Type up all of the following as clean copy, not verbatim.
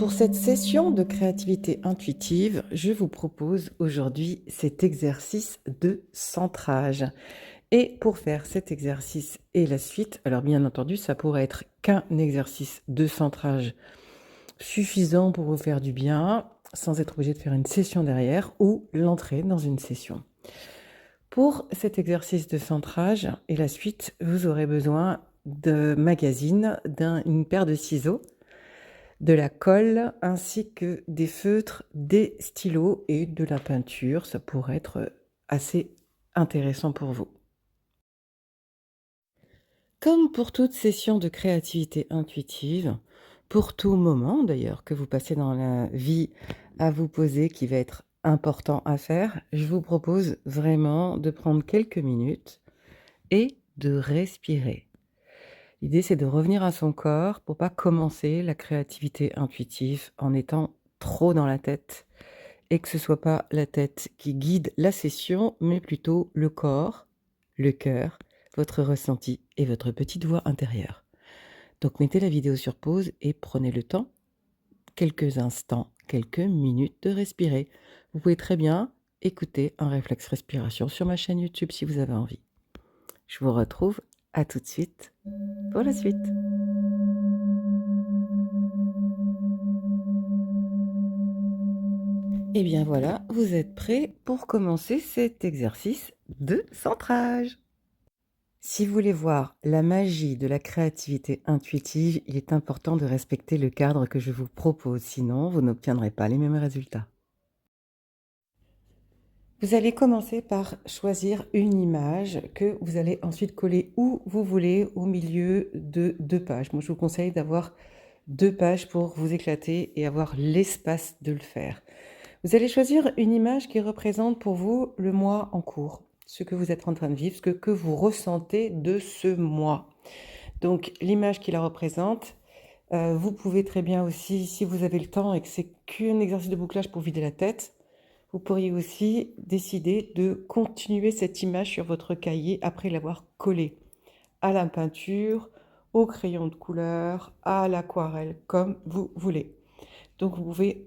Pour cette session de créativité intuitive, je vous propose aujourd'hui cet exercice de centrage. Et pour faire cet exercice et la suite, alors bien entendu, ça pourrait être qu'un exercice de centrage suffisant pour vous faire du bien, sans être obligé de faire une session derrière ou l'entrée dans une session. Pour cet exercice de centrage et la suite, vous aurez besoin de magazines, d'une paire de ciseaux, de la colle ainsi que des feutres, des stylos et de la peinture. Ça pourrait être assez intéressant pour vous. Comme pour toute session de créativité intuitive, pour tout moment d'ailleurs que vous passez dans la vie à vous poser qui va être important à faire, je vous propose vraiment de prendre quelques minutes et de respirer. L'idée, c'est de revenir à son corps pour pas commencer la créativité intuitive en étant trop dans la tête et que ce soit pas la tête qui guide la session, mais plutôt le corps, le cœur, votre ressenti et votre petite voix intérieure. Donc mettez la vidéo sur pause et prenez le temps, quelques instants, quelques minutes de respirer. Vous pouvez très bien écouter un réflexe respiration sur ma chaîne YouTube si vous avez envie. Je vous retrouve à tout de suite pour la suite. Et bien voilà, vous êtes prêts pour commencer cet exercice de centrage. Si vous voulez voir la magie de la créativité intuitive, il est important de respecter le cadre que je vous propose, sinon vous n'obtiendrez pas les mêmes résultats. Vous allez commencer par choisir une image que vous allez ensuite coller où vous voulez au milieu de 2 pages. Moi, je vous conseille d'avoir 2 pages pour vous éclater et avoir l'espace de le faire. Vous allez choisir une image qui représente pour vous le mois en cours, ce que vous êtes en train de vivre, ce que vous ressentez de ce mois. Donc l'image qui la représente, vous pouvez très bien aussi, si vous avez le temps et que c'est qu'un exercice de bouclage pour vider la tête, vous pourriez aussi décider de continuer cette image sur votre cahier après l'avoir collée à la peinture, au crayon de couleur, à l'aquarelle, comme vous voulez. Donc vous pouvez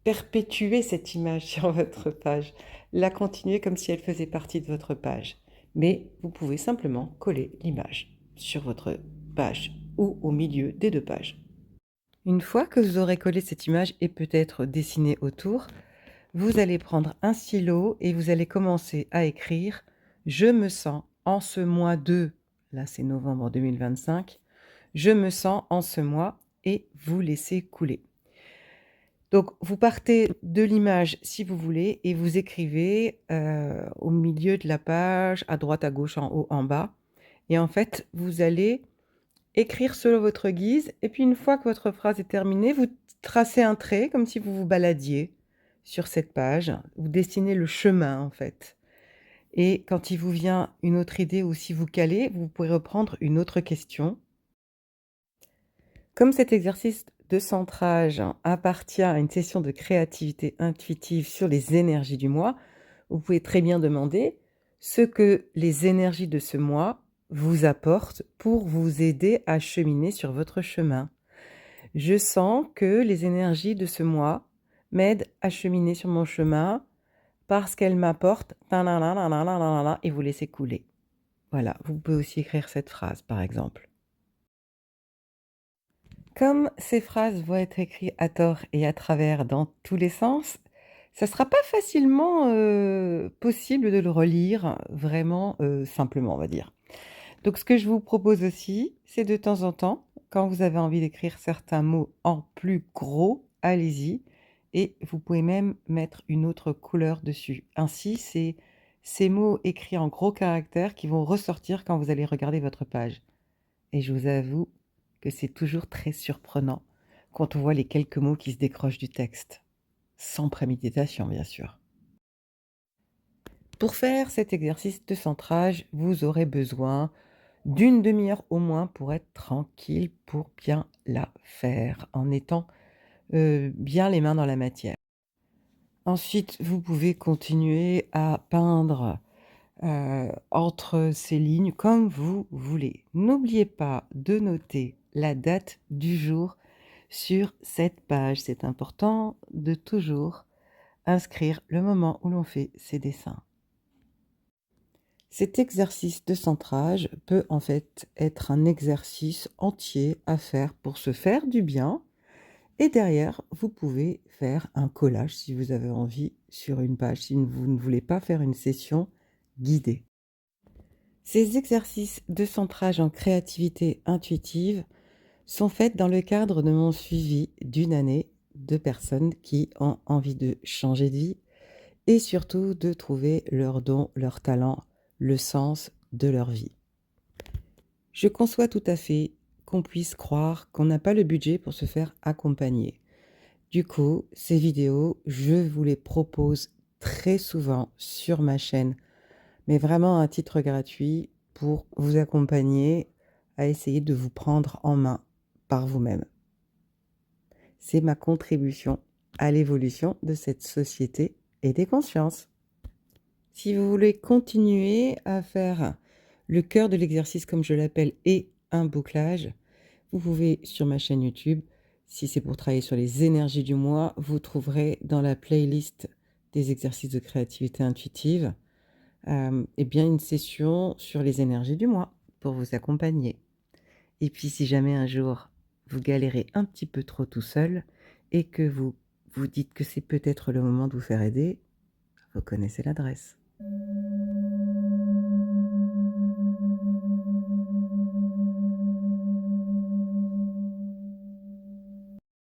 perpétuer cette image sur votre page, la continuer comme si elle faisait partie de votre page. Mais vous pouvez simplement coller l'image sur votre page ou au milieu des 2 pages. Une fois que vous aurez collé cette image et peut-être dessiné autour, vous allez prendre un stylo et vous allez commencer à écrire: «Je me sens en ce mois de», là c'est novembre 2025, «Je me sens en ce mois» et vous laissez couler. Donc vous partez de l'image si vous voulez et vous écrivez, au milieu de la page, à droite, à gauche, en haut, en bas et en fait, vous allez écrire selon votre guise et puis une fois que votre phrase est terminée, vous tracez un trait comme si vous vous baladiez sur cette page. Vous dessinez le chemin, en fait et quand il vous vient une autre idée ou si vous calez, vous pourrez reprendre une autre question. Comme cet exercice de centrage appartient à une session de créativité intuitive sur les énergies du mois, vous pouvez très bien demander ce que les énergies de ce mois vous apportent pour vous aider à cheminer sur votre chemin. Je sens que les énergies de ce mois m'aident à cheminer sur mon chemin parce qu'elles m'apportent et vous laissez couler. Voilà, vous pouvez aussi écrire cette phrase par exemple. Comme ces phrases vont être écrites à tort et à travers dans tous les sens, ça sera pas facilement, possible de le relire vraiment, simplement, on va dire. Donc ce que je vous propose aussi, c'est de temps en temps, quand vous avez envie d'écrire certains mots en plus gros, allez-y et vous pouvez même mettre une autre couleur dessus. Ainsi, c'est ces mots écrits en gros caractères qui vont ressortir quand vous allez regarder votre page et je vous avoue que c'est toujours très surprenant quand on voit les quelques mots qui se décrochent du texte. Sans préméditation, bien sûr. Pour faire cet exercice de centrage, vous aurez besoin d'une demi-heure au moins pour être tranquille, pour bien la faire, en étant, bien les mains dans la matière. Ensuite, vous pouvez continuer à peindre, entre ces lignes comme vous voulez. N'oubliez pas de noter la date du jour sur cette page. C'est important de toujours inscrire le moment où l'on fait ses dessins. Cet exercice de centrage peut en fait être un exercice entier à faire pour se faire du bien. Et derrière, vous pouvez faire un collage si vous avez envie sur une page, si vous ne voulez pas faire une session guidée. Ces exercices de centrage en créativité intuitive sont faits dans le cadre de mon suivi d'une année de personnes qui ont envie de changer de vie et surtout de trouver leur don, leur talent, le sens de leur vie. Je conçois tout à fait qu'on puisse croire qu'on n'a pas le budget pour se faire accompagner. Du coup, ces vidéos, je vous les propose très souvent sur ma chaîne, mais vraiment à titre gratuit pour vous accompagner à essayer de vous prendre en main par vous-même. C'est ma contribution à l'évolution de cette société et des consciences. Si vous voulez continuer à faire le cœur de l'exercice, comme je l'appelle, et un bouclage, vous pouvez sur ma chaîne YouTube, si c'est pour travailler sur les énergies du mois, vous trouverez dans la playlist des exercices de créativité intuitive, eh bien une session sur les énergies du mois pour vous accompagner. Et puis si jamais un jour vous galérez un petit peu trop tout seul et que vous vous dites que c'est peut-être le moment de vous faire aider, vous connaissez l'adresse.